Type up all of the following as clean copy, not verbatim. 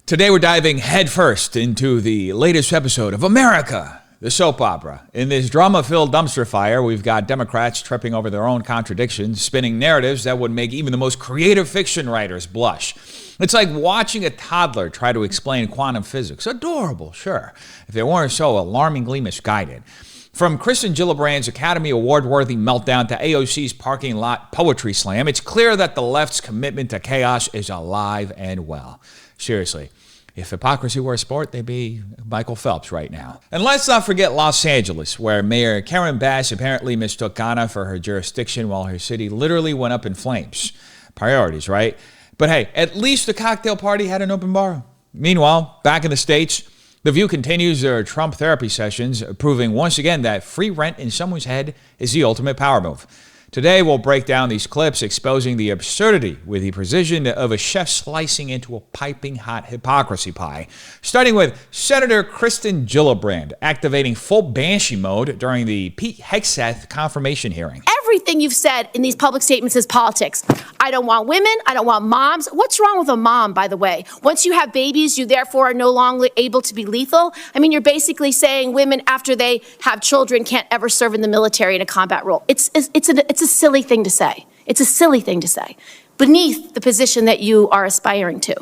Today we're diving headfirst into the latest episode of America, the soap opera. In this drama-filled dumpster fire, we've got Democrats tripping over their own contradictions, spinning narratives that would make even the most creative fiction writers blush. It's like watching a toddler try to explain quantum physics. Adorable, sure, if they weren't so alarmingly misguided. From Kristen Gillibrand's Academy Award-worthy meltdown to AOC's parking lot poetry slam, it's clear that the left's commitment to chaos is alive and well. Seriously, if hypocrisy were a sport, they'd be Michael Phelps right now. And let's not forget Los Angeles, where Mayor Karen Bass apparently mistook Ghana for her jurisdiction while her city literally went up in flames. Priorities, right? But hey, at least the cocktail party had an open bar. Meanwhile, back in the States, The View continues their Trump therapy sessions, proving once again that free rent in someone's head is the ultimate power move. Today, we'll break down these clips, exposing the absurdity with the precision of a chef slicing into a piping hot hypocrisy pie. Starting with Senator Kristen Gillibrand activating full Banshee mode during the Pete Hegseth confirmation hearing. Everything you've said in these public statements is politics. I don't want women. I don't want moms. What's wrong with a mom, by the way? Once you have babies, you therefore are no longer able to be lethal. I mean, you're basically saying women, after they have children, can't ever serve in the military in a combat role. It's a silly thing to say. It's a silly thing to say, beneath the position that you are aspiring to.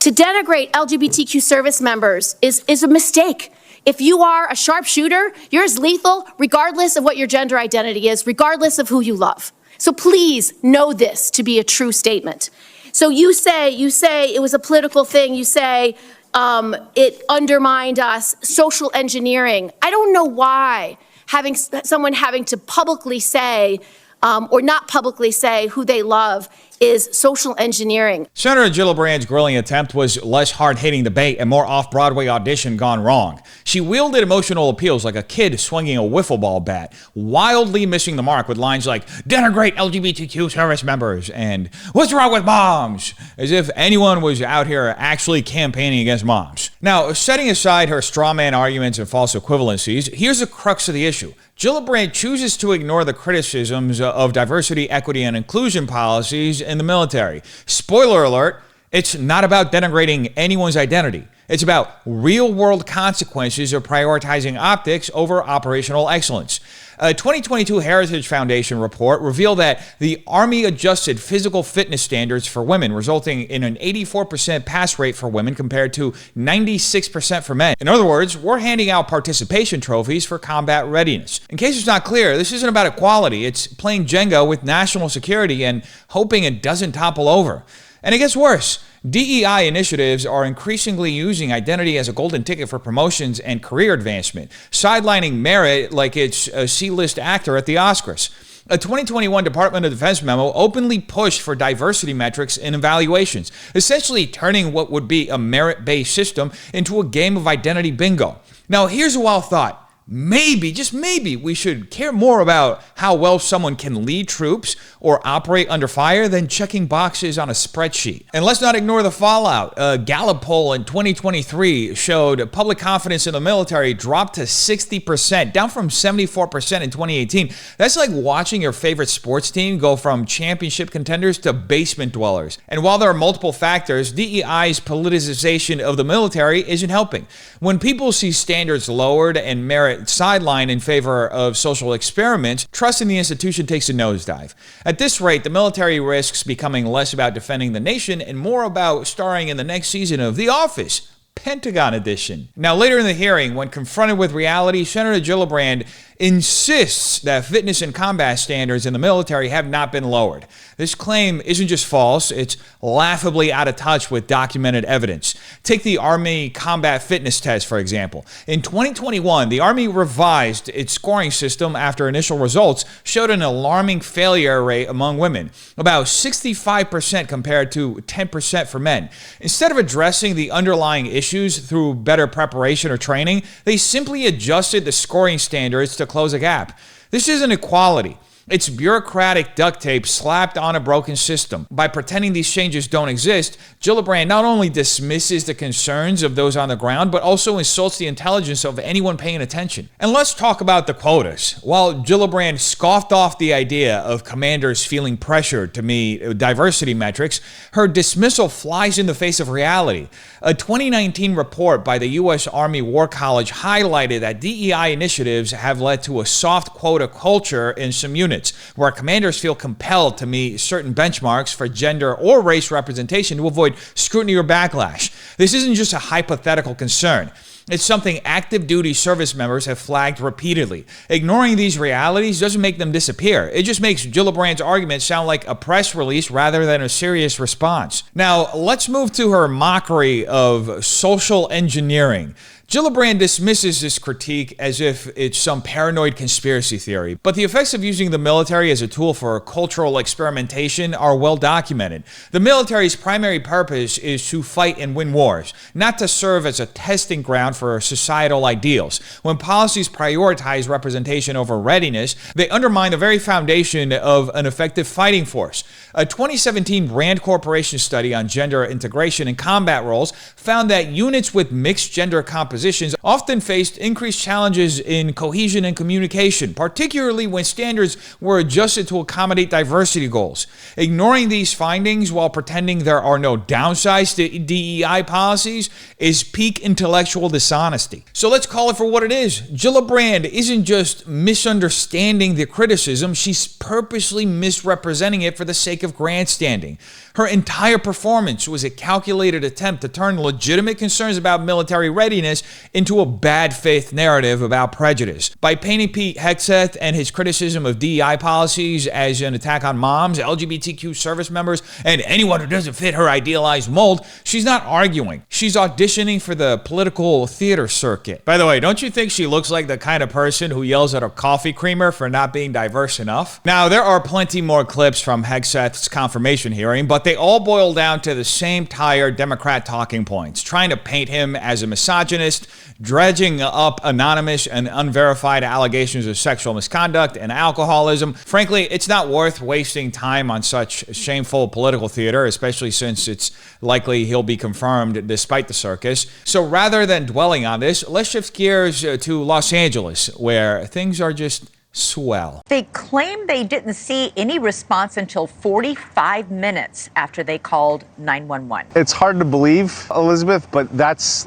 To denigrate LGBTQ service members is a mistake. If you are a sharpshooter, you're as lethal regardless of what your gender identity is, regardless of who you love. So please know this to be a true statement. So you say it was a political thing. You say it undermined us, social engineering. I don't know why someone having to publicly say or not publicly say who they love is social engineering. Senator Gillibrand's grilling attempt was less hard-hitting debate and more off-Broadway audition gone wrong. She wielded emotional appeals like a kid swinging a wiffle ball bat, wildly missing the mark with lines like, denigrate LGBTQ service members, and what's wrong with moms? As if anyone was out here actually campaigning against moms. Now, setting aside her straw man arguments and false equivalencies, here's the crux of the issue. Gillibrand chooses to ignore the criticisms of diversity, equity, and inclusion policies in the military. Spoiler alert, it's not about denigrating anyone's identity. It's about real-world consequences of prioritizing optics over operational excellence. A 2022 Heritage Foundation report revealed that the Army adjusted physical fitness standards for women, resulting in an 84% pass rate for women compared to 96% for men. In other words, we're handing out participation trophies for combat readiness. In case it's not clear, this isn't about equality. It's playing Jenga with national security and hoping it doesn't topple over. And it gets worse. DEI initiatives are increasingly using identity as a golden ticket for promotions and career advancement, sidelining merit like it's a C-list actor at the Oscars. A 2021 Department of Defense memo openly pushed for diversity metrics in evaluations, essentially turning what would be a merit-based system into a game of identity bingo. Now, here's a wild thought. Maybe, just maybe, we should care more about how well someone can lead troops or operate under fire than checking boxes on a spreadsheet. And let's not ignore the fallout. A Gallup poll in 2023 showed public confidence in the military dropped to 60%, down from 74% in 2018. That's like watching your favorite sports team go from championship contenders to basement dwellers. And while there are multiple factors, DEI's politicization of the military isn't helping. When people see standards lowered and merit sidelined in favor of social experiments, trust in the institution takes a nosedive. At this rate, the military risks becoming less about defending the nation and more about starring in the next season of The Office, Pentagon Edition. Now, later in the hearing, when confronted with reality, Senator Gillibrand insists that fitness and combat standards in the military have not been lowered. This claim isn't just false, it's laughably out of touch with documented evidence. Take the Army combat fitness test, for example. In 2021, the Army revised its scoring system after initial results showed an alarming failure rate among women, about 65% compared to 10% for men. Instead of addressing the underlying issues through better preparation or training, they simply adjusted the scoring standards to close a gap. This isn't equality. It's bureaucratic duct tape slapped on a broken system. By pretending these changes don't exist, Gillibrand not only dismisses the concerns of those on the ground, but also insults the intelligence of anyone paying attention. And let's talk about the quotas. While Gillibrand scoffed off the idea of commanders feeling pressured to meet diversity metrics, her dismissal flies in the face of reality. A 2019 report by the U.S. Army War College highlighted that DEI initiatives have led to a soft quota culture in some units, where commanders feel compelled to meet certain benchmarks for gender or race representation to avoid scrutiny or backlash. This isn't just a hypothetical concern. It's something active duty service members have flagged repeatedly. Ignoring these realities doesn't make them disappear. It just makes Gillibrand's argument sound like a press release rather than a serious response. Now, let's move to her mockery of social engineering. Gillibrand dismisses this critique as if it's some paranoid conspiracy theory, but the effects of using the military as a tool for cultural experimentation are well documented. The military's primary purpose is to fight and win wars, not to serve as a testing ground for societal ideals. When policies prioritize representation over readiness, they undermine the very foundation of an effective fighting force. A 2017 Rand Corporation study on gender integration in combat roles found that units with mixed gender compositions often faced increased challenges in cohesion and communication, particularly when standards were adjusted to accommodate diversity goals. Ignoring these findings while pretending there are no downsides to DEI policies is peak intellectual dishonesty. So let's call it for what it is. Gillibrand isn't just misunderstanding the criticism, she's purposely misrepresenting it for the sake of grandstanding. Her entire performance was a calculated attempt to turn legitimate concerns about military readiness into a bad faith narrative about prejudice. By painting Pete Hegseth and his criticism of DEI policies as an attack on moms, LGBTQ service members, and anyone who doesn't fit her idealized mold, she's not arguing. She's auditioning for the political theater circuit. By the way, don't you think she looks like the kind of person who yells at a coffee creamer for not being diverse enough? Now, there are plenty more clips from Hegseth's confirmation hearing, but they all boil down to the same tired Democrat talking points, trying to paint him as a misogynist, dredging up anonymous and unverified allegations of sexual misconduct and alcoholism. Frankly, it's not worth wasting time on such shameful political theater, especially since it's likely he'll be confirmed despite the circus. So rather than dwelling on this, let's shift gears to Los Angeles, where things are just swell. They claim they didn't see any response until 45 minutes after they called 911. It's hard to believe, Elizabeth, but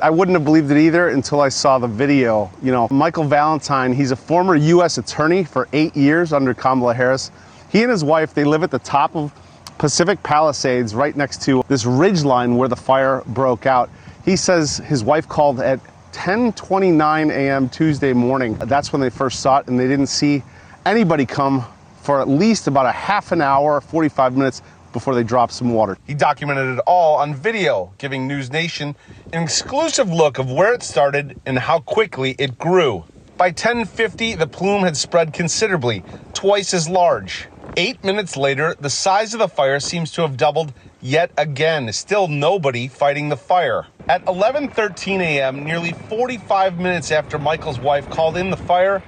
I wouldn't have believed it either until I saw the video. You know, Michael Valentine, he's a former U.S. attorney for 8 years under Kamala Harris. He and his wife, they live at the top of Pacific Palisades, right next to this ridge line where the fire broke out. He says his wife called at 10:29 a.m. Tuesday morning. That's when they first saw it, and they didn't see anybody come for at least about a half an hour, 45 minutes before they dropped some water. He documented it all on video, giving News Nation an exclusive look of where it started and how quickly it grew. By 10:50, the plume had spread considerably, twice as large. 8 minutes later, the size of the fire seems to have doubled yet again. Still nobody fighting the fire. At 11:13 a.m., nearly 45 minutes after Michael's wife called in the fire,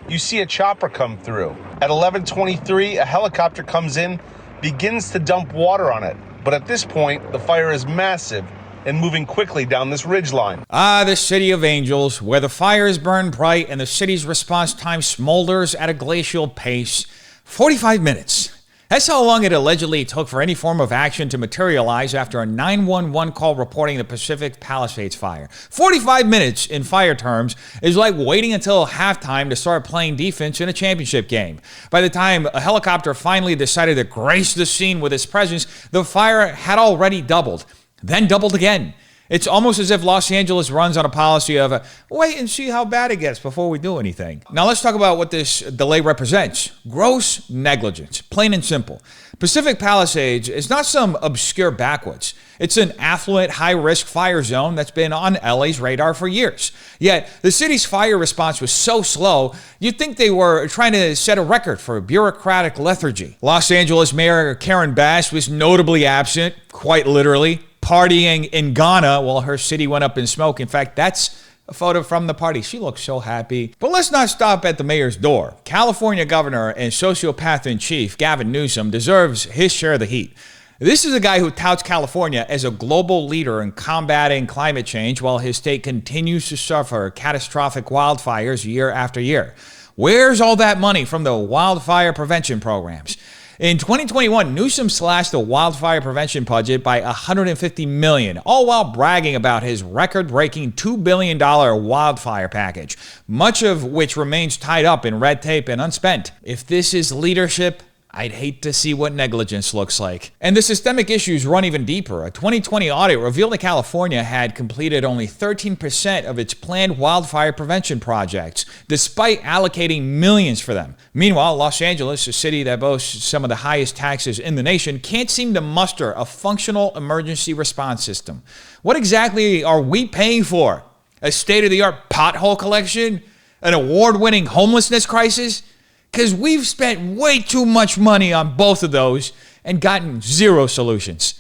you see a chopper come through. At 11:23, a helicopter comes in, begins to dump water on it. But at this point, the fire is massive and moving quickly down this ridgeline. The city of angels, where the fires burn bright and the city's response time smolders at a glacial pace. 45 minutes. That's how long it allegedly took for any form of action to materialize after a 911 call reporting the Pacific Palisades fire. 45 minutes in fire terms is like waiting until halftime to start playing defense in a championship game. By the time a helicopter finally decided to grace the scene with its presence, the fire had already doubled, then doubled again. It's almost as if Los Angeles runs on a policy of wait and see how bad it gets before we do anything. Now let's talk about what this delay represents. Gross negligence, plain and simple. Pacific Palisades is not some obscure backwoods. It's an affluent, high-risk fire zone that's been on LA's radar for years. Yet, the city's fire response was so slow, you'd think they were trying to set a record for bureaucratic lethargy. Los Angeles Mayor Karen Bass was notably absent, quite literally, partying in Ghana while her city went up in smoke. In fact, that's A photo from the party. She looks so happy. But let's not stop at the mayor's door. California governor and sociopath-in-chief Gavin Newsom deserves his share of the heat. This is a guy who touts California as a global leader in combating climate change while his state continues to suffer catastrophic wildfires year after year. Where's all that money from the wildfire prevention programs? In 2021, Newsom slashed the wildfire prevention budget by $150 million, all while bragging about his record-breaking $2 billion wildfire package, much of which remains tied up in red tape and unspent. If this is leadership, I'd hate to see what negligence looks like. And the systemic issues run even deeper. A 2020 audit revealed that California had completed only 13% of its planned wildfire prevention projects, despite allocating millions for them. Meanwhile, Los Angeles, a city that boasts some of the highest taxes in the nation, can't seem to muster a functional emergency response system. What exactly are we paying for? A state-of-the-art pothole collection? An award-winning homelessness crisis? Because we've spent way too much money on both of those and gotten zero solutions.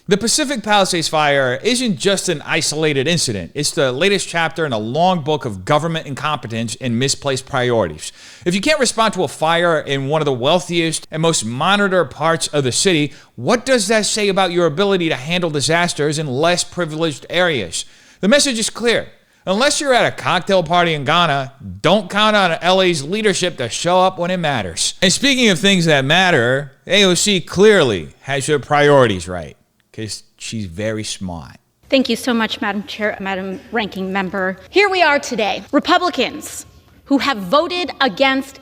The Pacific Palisades fire isn't just an isolated incident. It's the latest chapter in a long book of government incompetence and misplaced priorities. If you can't respond to a fire in one of the wealthiest and most monitored parts of the city, what does that say about your ability to handle disasters in less privileged areas? The message is clear. Unless you're at a cocktail party in Ghana, don't count on LA's leadership to show up when it matters. And speaking of things that matter, AOC clearly has her priorities right, because she's very smart. Thank you so much, Madam Chair, Madam Ranking Member. Here we are today, Republicans who have voted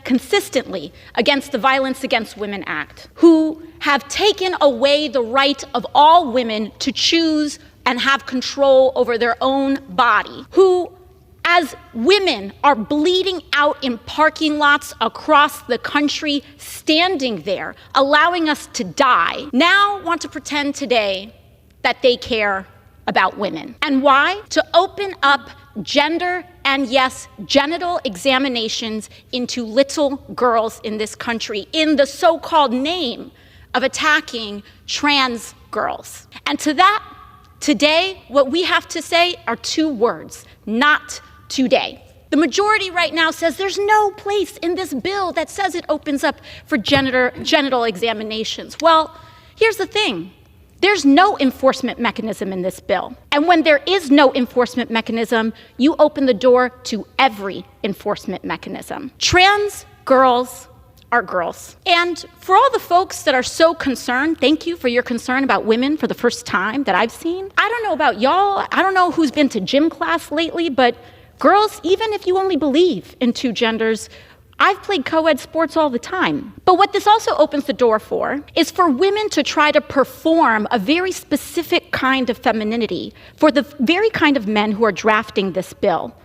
consistently against the Violence Against Women Act, who have taken away the right of all women to choose and have control over their own body, who, as women are bleeding out in parking lots across the country, standing there, allowing us to die, now want to pretend today that they care about women. And why? To open up gender and, yes, genital examinations into little girls in this country in the so-called name of attacking trans girls. And to that, today, what we have to say are two words: not today. The majority right now says there's no place in this bill that says it opens up for genital examinations. Well, here's the thing. There's no enforcement mechanism in this bill. And when there is no enforcement mechanism, you open the door to every enforcement mechanism. Trans girls are girls. And for all the folks that are so concerned, thank you for your concern about women for the first time that I've seen. I don't know about y'all. I don't know who's been to gym class lately, but girls, even if you only believe in two genders, I've played co-ed sports all the time. But what this also opens the door for is for women to try to perform a very specific kind of femininity for the very kind of men who are drafting this bill,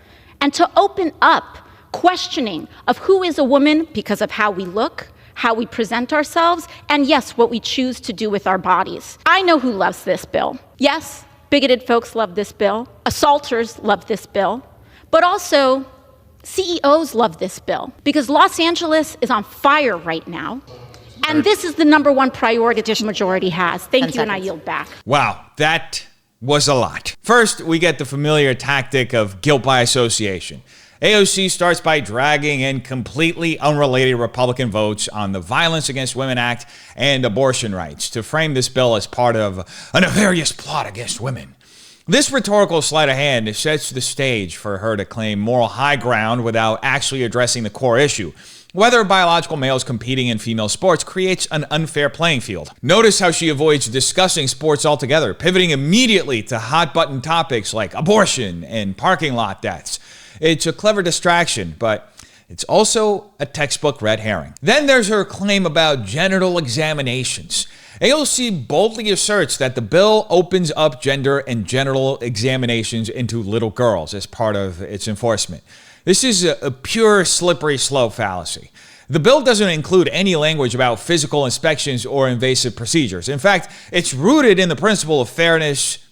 and to open up questioning of who is a woman because of how we look, how we present ourselves, and yes, what we choose to do with our bodies. I know who loves this bill. Yes, bigoted folks love this bill. Assaulters love this bill. But also, CEOs love this bill because Los Angeles is on fire right now. And this is the number one priority the majority has. Thank you, and I yield back. Wow, that was a lot. First, we get the familiar tactic of guilt by association. AOC starts by dragging in completely unrelated Republican votes on the Violence Against Women Act and abortion rights to frame this bill as part of a nefarious plot against women. This rhetorical sleight of hand sets the stage for her to claim moral high ground without actually addressing the core issue. Whether biological males competing in female sports creates an unfair playing field. Notice how she avoids discussing sports altogether, pivoting immediately to hot-button topics like abortion and parking lot deaths. It's a clever distraction, but it's also a textbook red herring. Then there's her claim about genital examinations. AOC boldly asserts that the bill opens up gender and genital examinations into little girls as part of its enforcement. This is a pure slippery slope fallacy. The bill doesn't include any language about physical inspections or invasive procedures. In fact, it's rooted in the principle of fairness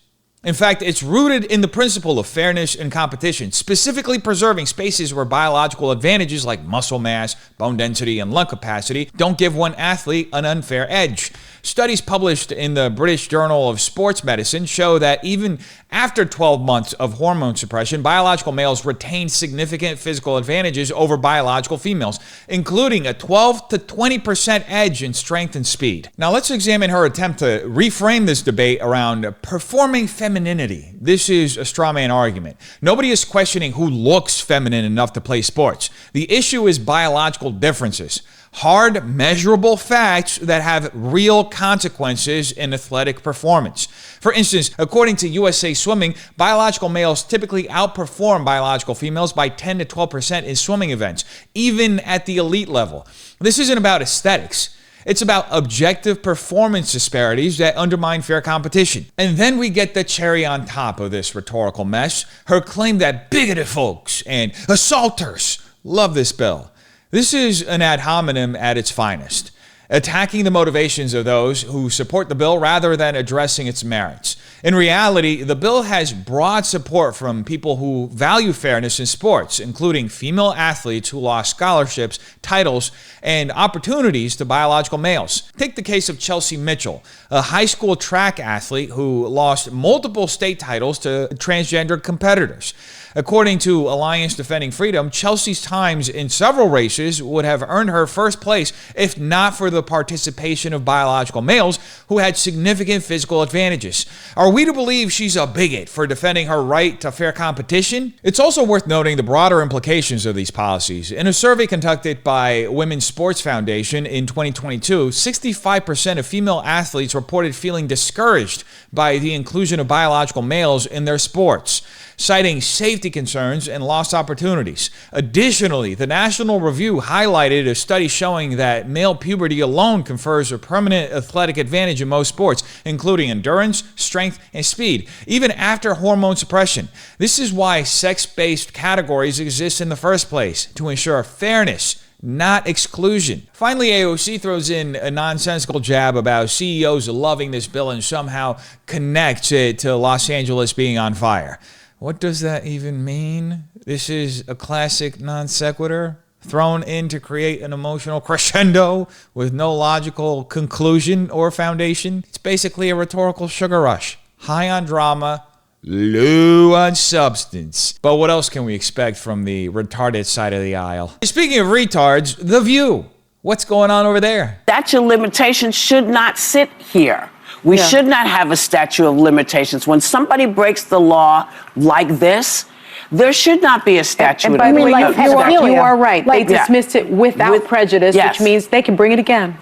In fact, it's rooted in the principle of fairness and competition, specifically preserving spaces where biological advantages like muscle mass, bone density, and lung capacity don't give one athlete an unfair edge. Studies published in the British Journal of Sports Medicine show that even after 12 months of hormone suppression, biological males retain significant physical advantages over biological females, including a 12 to 20% edge in strength and speed. Now let's examine her attempt to reframe this debate around performing femininity. This is a straw man argument. Nobody is questioning who looks feminine enough to play sports. The issue is biological differences. Hard, measurable facts that have real consequences in athletic performance. For instance, according to USA Swimming, biological males typically outperform biological females by 10 to 12% in swimming events, even at the elite level. This isn't about aesthetics. It's about objective performance disparities that undermine fair competition. And then we get the cherry on top of this rhetorical mess, her claim that bigoted folks and assaulters love this bill. This is an ad hominem at its finest, attacking the motivations of those who support the bill rather than addressing its merits. In reality, the bill has broad support from people who value fairness in sports, including female athletes who lost scholarships, titles, and opportunities to biological males. Take the case of Chelsea Mitchell, a high school track athlete who lost multiple state titles to transgender competitors. According to Alliance Defending Freedom, Chelsea's times in several races would have earned her first place if not for the participation of biological males who had significant physical advantages. Are we to believe she's a bigot for defending her right to fair competition? It's also worth noting the broader implications of these policies. In a survey conducted by Women's Sports Foundation in 2022, 65% of female athletes reported feeling discouraged by the inclusion of biological males in their sports, citing safety concerns and lost opportunities. Additionally, the National Review highlighted a study showing that male puberty alone confers a permanent athletic advantage in most sports, including endurance, strength, and speed, even after hormone suppression. This is why sex-based categories exist in the first place, to ensure fairness, not exclusion. Finally, AOC throws in a nonsensical jab about CEOs loving this bill and somehow connects it to Los Angeles being on fire. What does that even mean? This is a classic non sequitur thrown in to create an emotional crescendo with no logical conclusion or foundation. It's basically a rhetorical sugar rush. High on drama, low on substance. But what else can we expect from the retarded side of the aisle? Speaking of retards, The View. What's going on over there? Statute of limitations should not sit here. We should not have a statute of limitations. When somebody breaks the law like this, there should not be a statute and by of the way, limitations. you are right. They dismissed it without prejudice, which means they can bring it again.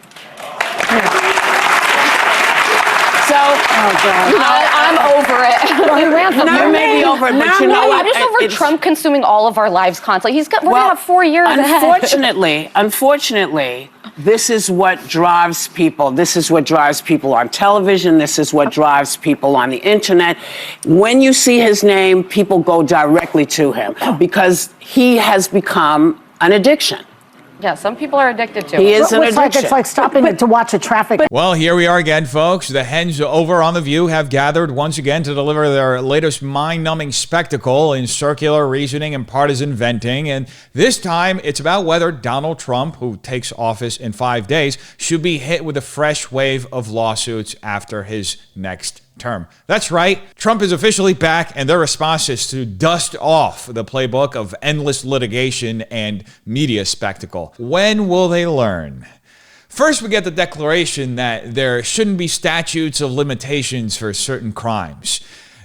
So, I'm over it. You may be over it, but you know what? I'm just over Trump consuming all of our lives constantly. We're going to have 4 years ahead. Unfortunately, this is what drives people. This is what drives people on television. This is what drives people on the internet. When you see his name, people go directly to him because he has become an addiction. Yeah, some people are addicted to it. He is an addiction. It's like stopping to watch a traffic. Well, here we are again, folks. The hens over on The View have gathered once again to deliver their latest mind-numbing spectacle in circular reasoning and partisan venting. And this time, it's about whether Donald Trump, who takes office in 5 days, should be hit with a fresh wave of lawsuits after his next term. That's right. Trump is officially back, and their response is to dust off the playbook of endless litigation and media spectacle. When will they learn? First, we get the declaration that there shouldn't be statutes of limitations for certain crimes.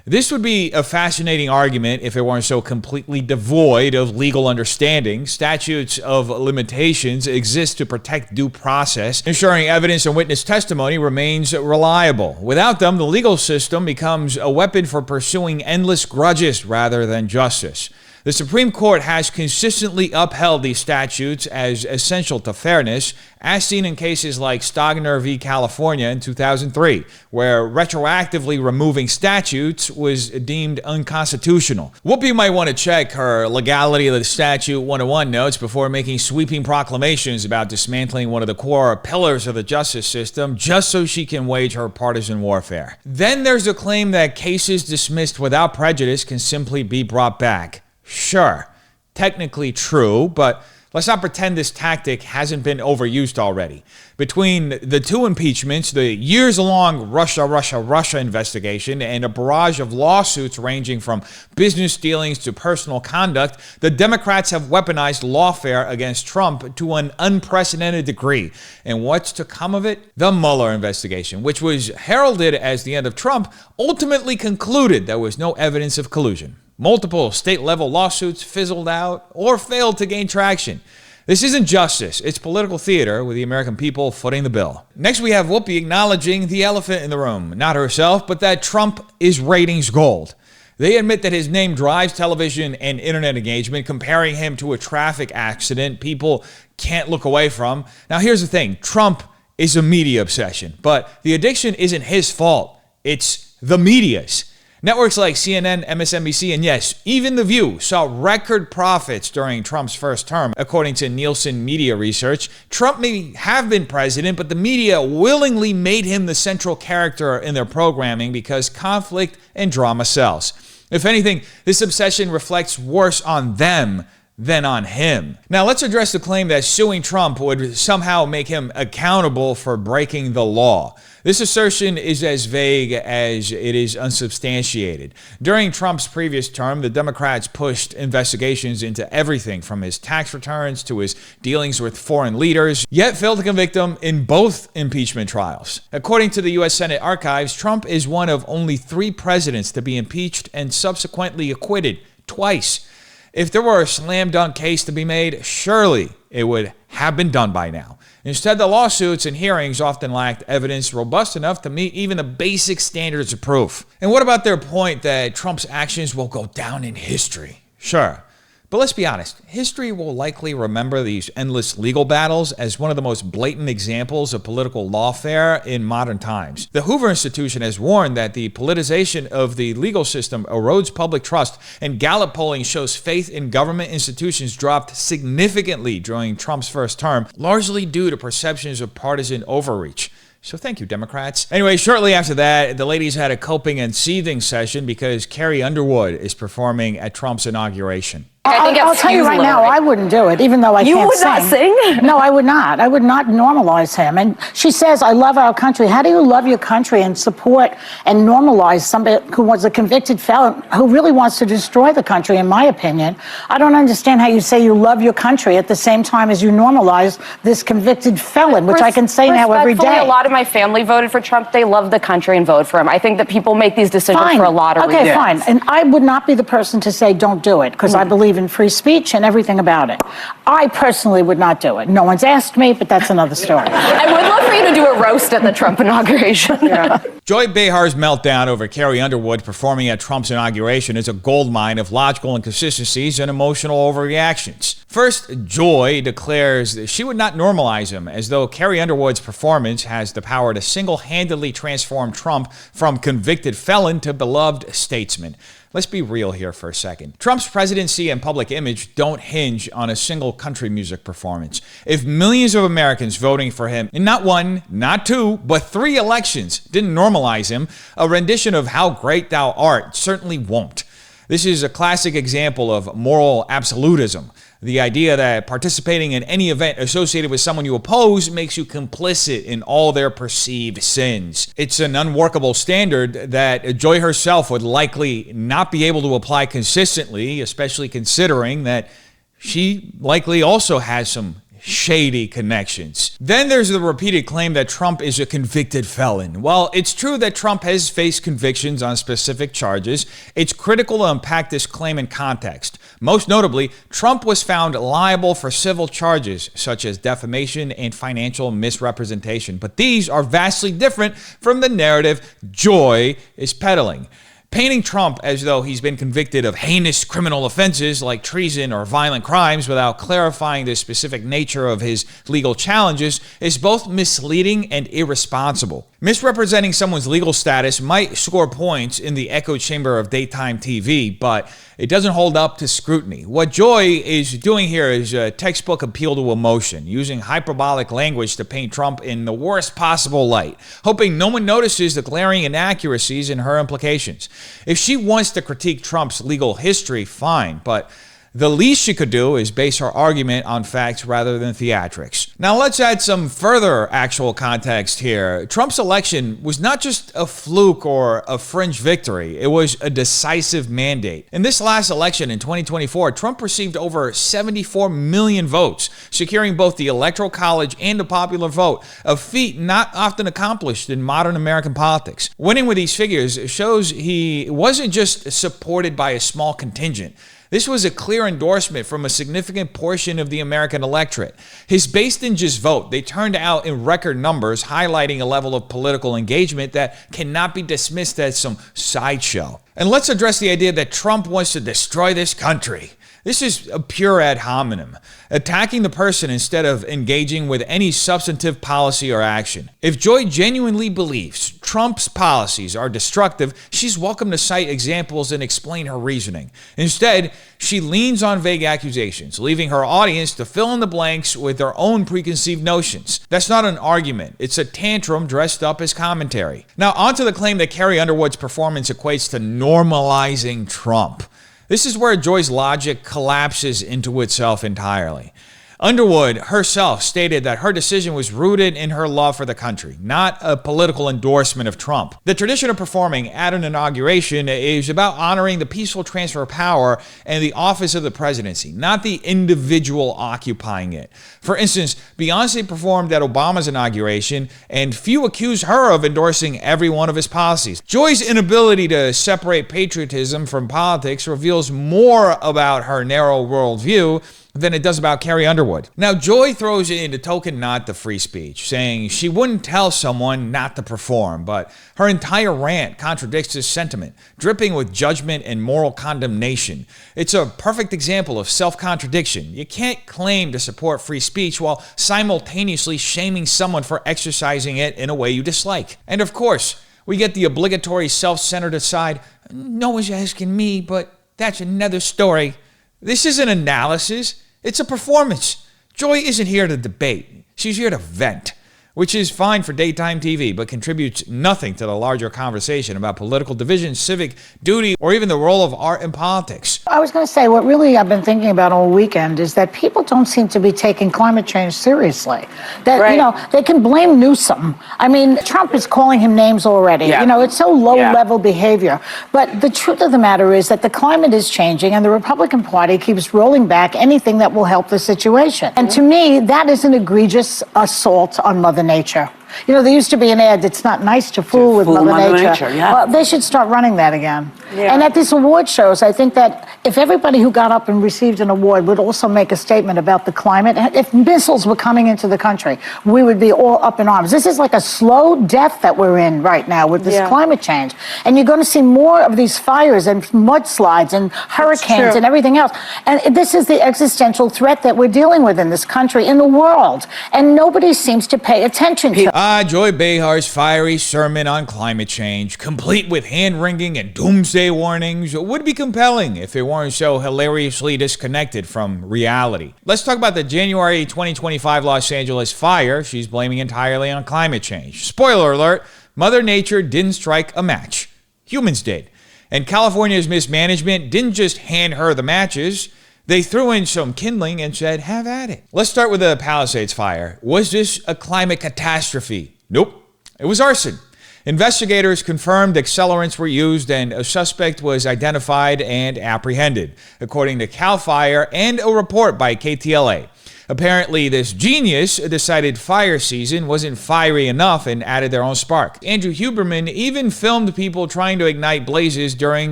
This would be a fascinating argument if it weren't so completely devoid of legal understanding. Statutes of limitations exist to protect due process, ensuring evidence and witness testimony remains reliable. Without them, the legal system becomes a weapon for pursuing endless grudges rather than justice. The Supreme Court has consistently upheld these statutes as essential to fairness, as seen in cases like Stogner v. California in 2003, where retroactively removing statutes was deemed unconstitutional. Whoopi might want to check her legality of the statute 101 notes before making sweeping proclamations about dismantling one of the core pillars of the justice system just so she can wage her partisan warfare. Then there's the claim that cases dismissed without prejudice can simply be brought back. Sure, technically true, but let's not pretend this tactic hasn't been overused already. Between the two impeachments, the years-long Russia investigation, and a barrage of lawsuits ranging from business dealings to personal conduct, the Democrats have weaponized lawfare against Trump to an unprecedented degree. And what's to come of it? The Mueller investigation, which was heralded as the end of Trump, ultimately concluded there was no evidence of collusion. Multiple state-level lawsuits fizzled out or failed to gain traction. This isn't justice, it's political theater with the American people footing the bill. Next, we have Whoopi acknowledging the elephant in the room. Not herself, but that Trump is ratings gold. They admit that his name drives television and internet engagement, comparing him to a traffic accident people can't look away from. Now, here's the thing. Trump is a media obsession, but the addiction isn't his fault. It's the media's. Networks like CNN, MSNBC, and yes, even The View saw record profits during Trump's first term. According to Nielsen Media Research, Trump may have been president, but the media willingly made him the central character in their programming because conflict and drama sells. If anything, this obsession reflects worse on them than on him. Now, let's address the claim that suing Trump would somehow make him accountable for breaking the law. This assertion is as vague as it is unsubstantiated. During Trump's previous term, the Democrats pushed investigations into everything from his tax returns to his dealings with foreign leaders, yet failed to convict him in both impeachment trials. According to the U.S. Senate archives, Trump is one of only 3 presidents to be impeached and subsequently acquitted twice. If there were a slam dunk case to be made, surely it would have been done by now. Instead, the lawsuits and hearings often lacked evidence robust enough to meet even the basic standards of proof. And what about their point that Trump's actions will go down in history? Sure. But let's be honest, history will likely remember these endless legal battles as one of the most blatant examples of political lawfare in modern times. The Hoover Institution has warned that the politicization of the legal system erodes public trust, and Gallup polling shows faith in government institutions dropped significantly during Trump's first term, largely due to perceptions of partisan overreach. So thank you, Democrats. Anyway, shortly after that, the ladies had a coping and seething session because Carrie Underwood is performing at Trump's inauguration. I'll tell you right now, I wouldn't do it, even though I can't sing. You would not sing? No, I would not. I would not normalize him. And she says, I love our country. How do you love your country and support and normalize somebody who was a convicted felon who really wants to destroy the country, in my opinion? I don't understand how you say you love your country at the same time as you normalize this convicted felon, which I can say now every day. A lot of my family voted for Trump. They love the country and vote for him. I think that people make these decisions for a lot of reasons. Okay, fine. And I would not be the person to say don't do it, because I believe in free speech and everything about it. I personally would not do it. No one's asked me, but that's another story. I would love for you to do a roast at the Trump inauguration. Yeah. Joy Behar's meltdown over Carrie Underwood performing at Trump's inauguration is a goldmine of logical inconsistencies and emotional overreactions. First, Joy declares that she would not normalize him, as though Carrie Underwood's performance has the power to single-handedly transform Trump from convicted felon to beloved statesman. Let's be real here for a second. Trump's presidency and public image don't hinge on a single country music performance. If millions of Americans voting for him in not 1, not 2, but 3 elections didn't normalize him, a rendition of How Great Thou Art certainly won't. This is a classic example of moral absolutism. The idea that participating in any event associated with someone you oppose makes you complicit in all their perceived sins. It's an unworkable standard that Joy herself would likely not be able to apply consistently, especially considering that she likely also has some shady connections. Then there's the repeated claim that Trump is a convicted felon. While it's true that Trump has faced convictions on specific charges, it's critical to unpack this claim in context. Most notably, Trump was found liable for civil charges such as defamation and financial misrepresentation, but these are vastly different from the narrative Joy is peddling. Painting Trump as though he's been convicted of heinous criminal offenses like treason or violent crimes without clarifying the specific nature of his legal challenges is both misleading and irresponsible. Misrepresenting someone's legal status might score points in the echo chamber of daytime TV, but it doesn't hold up to scrutiny. What Joy is doing here is a textbook appeal to emotion, using hyperbolic language to paint Trump in the worst possible light, hoping no one notices the glaring inaccuracies in her implications. If she wants to critique Trump's legal history, fine, but the least she could do is base her argument on facts rather than theatrics. Now let's add some further actual context here. Trump's election was not just a fluke or a fringe victory, it was a decisive mandate. In this last election in 2024, Trump received over 74 million votes, securing both the Electoral College and the popular vote, a feat not often accomplished in modern American politics. Winning with these figures shows he wasn't just supported by a small contingent. This was a clear endorsement from a significant portion of the American electorate. His base didn't just vote, they turned out in record numbers, highlighting a level of political engagement that cannot be dismissed as some sideshow. And let's address the idea that Trump wants to destroy this country. This is a pure ad hominem, attacking the person instead of engaging with any substantive policy or action. If Joy genuinely believes Trump's policies are destructive, she's welcome to cite examples and explain her reasoning. Instead, she leans on vague accusations, leaving her audience to fill in the blanks with their own preconceived notions. That's not an argument, it's a tantrum dressed up as commentary. Now, on to the claim that Carrie Underwood's performance equates to normalizing Trump. This is where Joy's logic collapses into itself entirely. Underwood herself stated that her decision was rooted in her love for the country, not a political endorsement of Trump. The tradition of performing at an inauguration is about honoring the peaceful transfer of power and the office of the presidency, not the individual occupying it. For instance, Beyonce performed at Obama's inauguration, and few accuse her of endorsing every one of his policies. Joy's inability to separate patriotism from politics reveals more about her narrow worldview than it does about Carrie Underwood. Now, Joy throws in the token nod to free speech, saying she wouldn't tell someone not to perform, but her entire rant contradicts this sentiment, dripping with judgment and moral condemnation. It's a perfect example of self-contradiction. You can't claim to support free speech while simultaneously shaming someone for exercising it in a way you dislike. And of course, we get the obligatory self-centered aside, "No one's asking me, but that's another story." This isn't analysis. It's a performance. Joy isn't here to debate. She's here to vent, which is fine for daytime TV, but contributes nothing to the larger conversation about political division, civic duty, or even the role of art in politics. I was going to say, what really I've been thinking about all weekend is that people don't seem to be taking climate change seriously. That, right. You know, they can blame Newsom. I mean, Trump is calling him names already. Yeah. You know, it's so low-level behavior. But the truth of the matter is that the climate is changing, and the Republican Party keeps rolling back anything that will help the situation. And to me, that is an egregious assault on Mother Nature. You know, there used to be an ad, "It's not nice to fool with Mother Nature." Yeah. Well, they should start running that again. Yeah. And at these award shows, I think that if everybody who got up and received an award would also make a statement about the climate, if missiles were coming into the country, we would be all up in arms. This is like a slow death that we're in right now with this climate change. And you're going to see more of these fires and mudslides and hurricanes and everything else. And this is the existential threat that we're dealing with in this country, in the world. And nobody seems to pay attention to it. Joy Behar's fiery sermon on climate change, complete with hand-wringing and doomsday warnings, would be compelling if it weren't so hilariously disconnected from reality. Let's talk about the January 2025 Los Angeles fire she's blaming entirely on climate change. Spoiler alert, Mother Nature didn't strike a match. Humans did. And California's mismanagement didn't just hand her the matches, they threw in some kindling and said, "Have at it." Let's start with the Palisades fire. Was this a climate catastrophe? Nope. It was arson. Investigators confirmed accelerants were used and a suspect was identified and apprehended, according to CAL FIRE and a report by KTLA. Apparently, this genius decided fire season wasn't fiery enough and added their own spark. Andrew Huberman even filmed people trying to ignite blazes during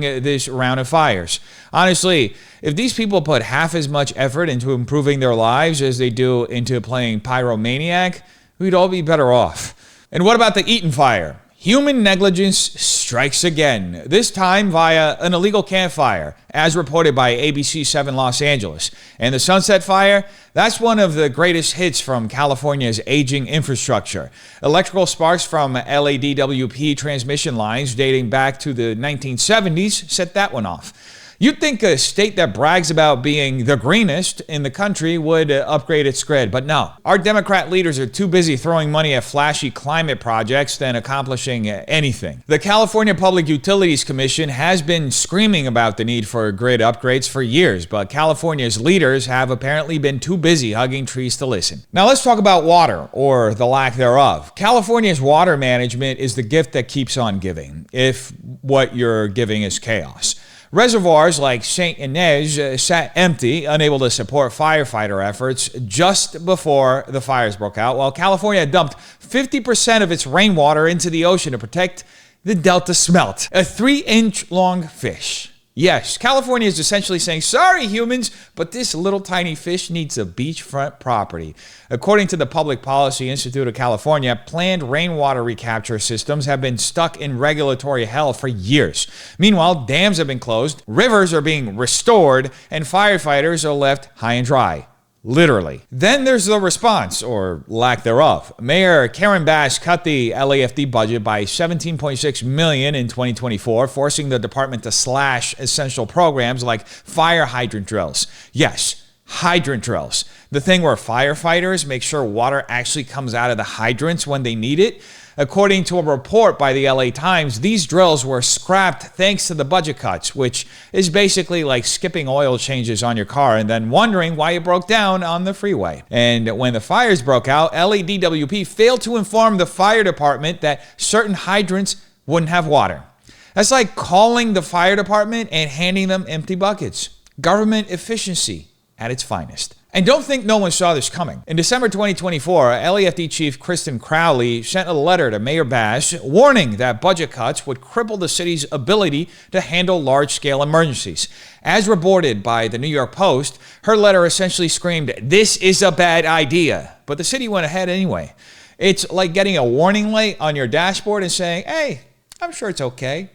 this round of fires. Honestly, if these people put half as much effort into improving their lives as they do into playing pyromaniac, we'd all be better off. And what about the Eaton fire? Human negligence strikes again, this time via an illegal campfire, as reported by ABC 7 Los Angeles. And the Sunset Fire, that's one of the greatest hits from California's aging infrastructure. Electrical sparks from LADWP transmission lines dating back to the 1970s set that one off. You'd think a state that brags about being the greenest in the country would upgrade its grid, but no. Our Democrat leaders are too busy throwing money at flashy climate projects than accomplishing anything. The California Public Utilities Commission has been screaming about the need for grid upgrades for years, but California's leaders have apparently been too busy hugging trees to listen. Now let's talk about water, or the lack thereof. California's water management is the gift that keeps on giving, if what you're giving is chaos. Reservoirs like St. Inez sat empty, unable to support firefighter efforts just before the fires broke out, while California dumped 50% of its rainwater into the ocean to protect the Delta smelt, a 3-inch long fish. Yes, California is essentially saying, sorry humans, but this little tiny fish needs a beachfront property. According to the Public Policy Institute of California, planned rainwater recapture systems have been stuck in regulatory hell for years. Meanwhile, dams have been closed, rivers are being restored, and firefighters are left high and dry. Literally. Then there's the response, or lack thereof. Mayor Karen Bass cut the LAFD budget by $17.6 million in 2024, forcing the department to slash essential programs like fire hydrant drills. Yes, hydrant drills. The thing where firefighters make sure water actually comes out of the hydrants when they need it. According to a report by the LA Times, these drills were scrapped thanks to the budget cuts, which is basically like skipping oil changes on your car and then wondering why it broke down on the freeway. And when the fires broke out, LADWP failed to inform the fire department that certain hydrants wouldn't have water. That's like calling the fire department and handing them empty buckets. Government efficiency at its finest. And don't think no one saw this coming. In December 2024, LAFD Chief Kristen Crowley sent a letter to Mayor Bass warning that budget cuts would cripple the city's ability to handle large-scale emergencies. As reported by the New York Post, her letter essentially screamed, "This is a bad idea." But the city went ahead anyway. It's like getting a warning light on your dashboard and saying, hey, I'm sure it's okay.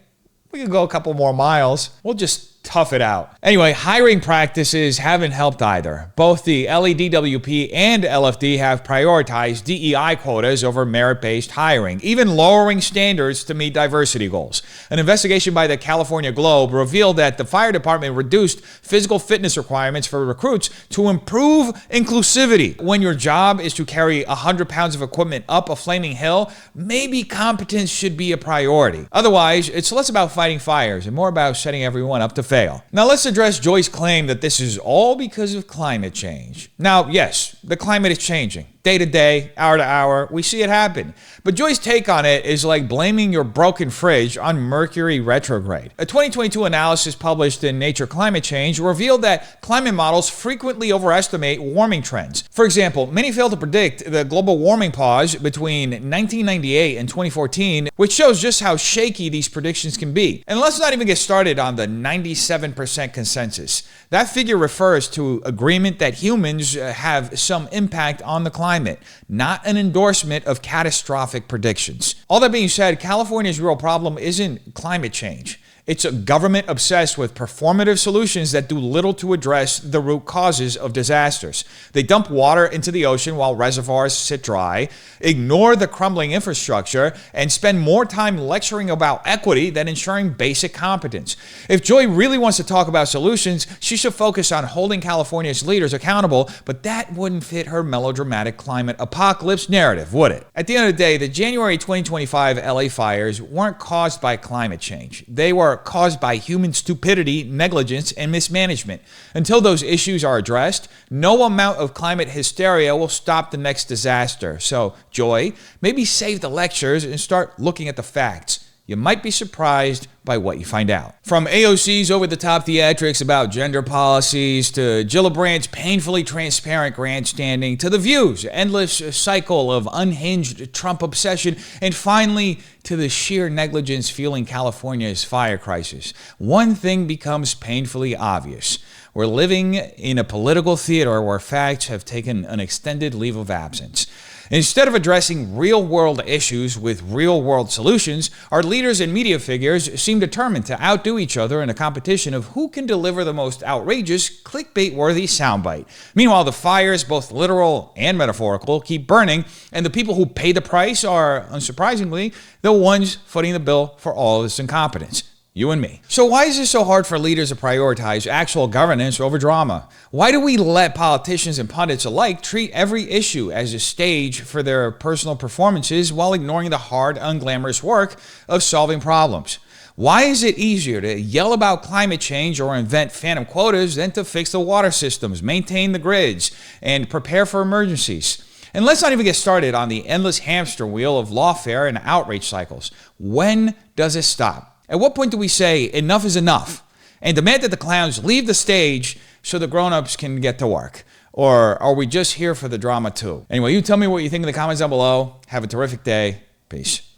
We can go a couple more miles. We'll just tough it out. Anyway, hiring practices haven't helped either. Both the LADWP and LFD have prioritized DEI quotas over merit-based hiring, even lowering standards to meet diversity goals. An investigation by the California Globe revealed that the fire department reduced physical fitness requirements for recruits to improve inclusivity. When your job is to carry 100 pounds of equipment up a flaming hill, maybe competence should be a priority. Otherwise, it's less about fighting fires and more about setting everyone up to fail. Now let's address Joy's claim that this is all because of climate change. Now, yes, the climate is changing. Day to day, hour to hour, we see it happen. But Joy's take on it is like blaming your broken fridge on Mercury retrograde. A 2022 analysis published in Nature Climate Change revealed that climate models frequently overestimate warming trends. For example, many fail to predict the global warming pause between 1998 and 2014, which shows just how shaky these predictions can be. And let's not even get started on the 97% consensus. That figure refers to agreement that humans have some impact on the climate, not an endorsement of catastrophic predictions. All that being said, California's real problem isn't climate change. It's a government obsessed with performative solutions that do little to address the root causes of disasters. They dump water into the ocean while reservoirs sit dry, ignore the crumbling infrastructure, and spend more time lecturing about equity than ensuring basic competence. If Joy really wants to talk about solutions, she should focus on holding California's leaders accountable, but that wouldn't fit her melodramatic climate apocalypse narrative, would it? At the end of the day, the January 2025 LA fires weren't caused by climate change. They were caused by human stupidity, negligence, and mismanagement. Until those issues are addressed, no amount of climate hysteria will stop the next disaster. So, Joy, maybe save the lectures and start looking at the facts. You might be surprised by what you find out. From AOC's over-the-top theatrics about gender policies, to Gillibrand's painfully transparent grandstanding, to The View's endless cycle of unhinged Trump obsession, and finally to the sheer negligence fueling California's fire crisis, one thing becomes painfully obvious. We're living in a political theater where facts have taken an extended leave of absence. Instead of addressing real-world issues with real-world solutions, our leaders and media figures seem determined to outdo each other in a competition of who can deliver the most outrageous, clickbait-worthy soundbite. Meanwhile, the fires, both literal and metaphorical, keep burning, and the people who pay the price are, unsurprisingly, the ones footing the bill for all this incompetence. You and me. So why is it so hard for leaders to prioritize actual governance over drama? Why do we let politicians and pundits alike treat every issue as a stage for their personal performances while ignoring the hard, unglamorous work of solving problems? Why is it easier to yell about climate change or invent phantom quotas than to fix the water systems, maintain the grids, and prepare for emergencies? And let's not even get started on the endless hamster wheel of lawfare and outrage cycles. When does it stop? At what point do we say enough is enough and demand that the clowns leave the stage so the grown-ups can get to work? Or are we just here for the drama too? Anyway, you tell me what you think in the comments down below. Have a terrific day. Peace.